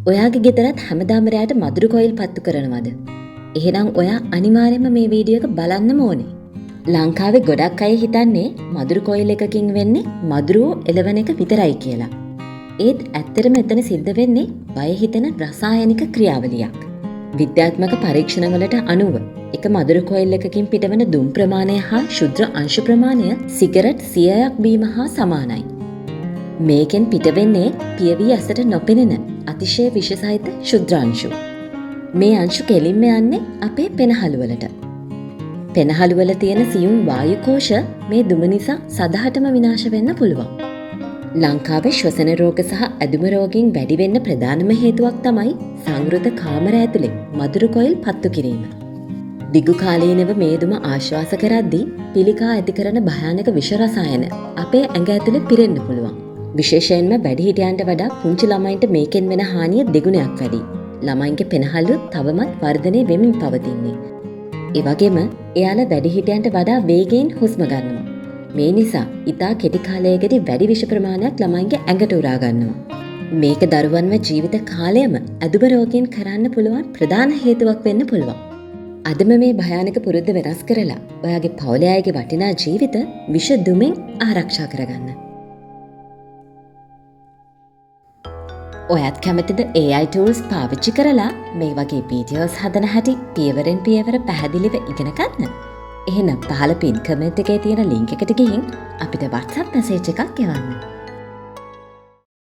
ඔයාගේ ගෙදරත් හැමදාම රැයට මදුරු කොයිල් පත්තු කරනවද? එහෙනම් ඔයා අනිවාර්යයෙන්ම මේ වීඩියෝ එක බලන්නම ඕනේ. ලංකාවේ ගොඩක් අය හිතන්නේ මදුරු කොයිල් එකකින් වෙන්නේ මදුරුවෝ එලවන එක විතරයි කියලා. ඒත් ඇත්තටම එතන සිද්ධ වෙන්නේ බය හිතෙන රසායනික ක්‍රියාවලියක්. විද්‍යාත්මක පරීක්ෂණවලට අනුව එක මදුරු කොයිල් එකකින් පිටවන දුම් ප්‍රමාණය හා ශුද්ධ අංශ ප්‍රමාණය සිගරට් 100ක් බීම හා සමානයි. මේකෙන් පිටවෙන්නේ පියවි ඇසට නොපෙනෙන අතිශය විෂසහිත ශුද්ධාංශු. මේ අංශු කෙලින්ම යන්නේ අපේ පෙනහළුවලට. පෙනහළුවල තියෙන සියුම් වායු කෝෂ මේ දුම නිසා සදහටම විනාශ වෙන්න පුළුවන්. ලංකාවේ ශ්වසන රෝග සහ ඇදුම රෝගීන් වැඩි වෙන්න ප්‍රධානම හේතුවක් තමයි සංවෘත කාමර ඇතුලේ මදුරු කොයිල් පත්තු කිරීම. දිගු කාලීනව මේ දුම ආශ්වාස කරද්දී පිළිකා ඇති කරන භයානක විෂ රසායන අපේ ඇඟ ඇතුලේ පිරෙන්න පුළුවන්. විශේෂයෙන්ම වැඩිහිටියන්ට වඩා පුංචි ළමයින්ට මේකෙන් වෙන හානිය දෙගුණයක් වැඩි. ළමයින්ගේ පෙනහළු තවමත් වර්ධනය වෙමින් පවතින්නේ. ඒ වගේම එයාලා වැඩිහිටියන්ට වඩා වේගයෙන් හුස්ම ගන්නවා. මේ නිසා ඉතා කෙටි කාලයකදී වැඩි විෂ ප්‍රමාණයක් ළමයින්ගේ ඇඟට උරා ගන්නවා. මේක දරුවන්ව ජීවිත කාලයම ඇදුම රෝගීන් කරන්න පුළුවන් ප්‍රධාන හේතුවක් වෙන්න පුළුවන්. අදම මේ භයානක පුරුද්ද වෙනස් කරලා ඔයාගේ පවුලේ අයගේ වටිනා ජීවිත විෂ දුමින් ආරක්ෂා කරගන්න. ඔයත් කැමතිද AI tools පාවිච්චි කරලා මේ වගේ වීඩියෝස් හදන හැටි පියවරෙන් පියවර පැහැදිලිව ඉගෙන ගන්න? එහෙනම් පහළ පින් කමෙන්ට් එකේ තියෙන ලින්ක් එකට ගිහින් අපිට WhatsApp මැසේජ් එකක් එවන්න.